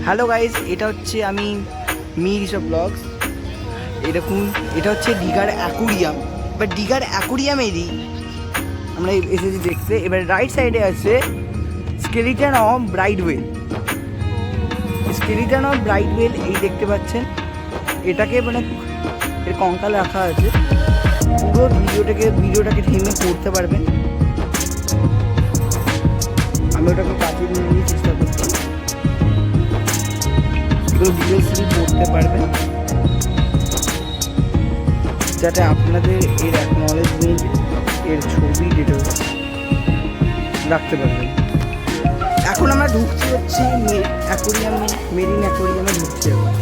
Hello guys, এটা হচ্ছে আমি মির ঋষভ ব্লগস। এরকম এটা হচ্ছে দীঘার অ্যাকুরিয়াম, বাট দীঘার অ্যাকুরিয়ামেরই আমরা এসেছি দেখতে। এবার রাইট সাইডে আছে skeleton of bride well. Skeleton of bride well এই দেখতে পাচ্ছেন, এটাকে মানে এর কঙ্কাল রাখা আছে। পুরো ভিডিওটাকে থেমে করতে পারবেন। আমি ওটাকে কাছে নিয়ে চেষ্টা করছি, এগুলো ডিটেলসলি পড়তে পারবেন যাতে আপনাদের এর অ্যাকনলেজমেন্ট, এর ছবি ডিটেলস রাখতে পারবেন। এখন আমরা ঢুকছি হচ্ছে অ্যাকোরিয়ামে, মেরিন অ্যাকোরিয়ামে ঢুকছি এখন।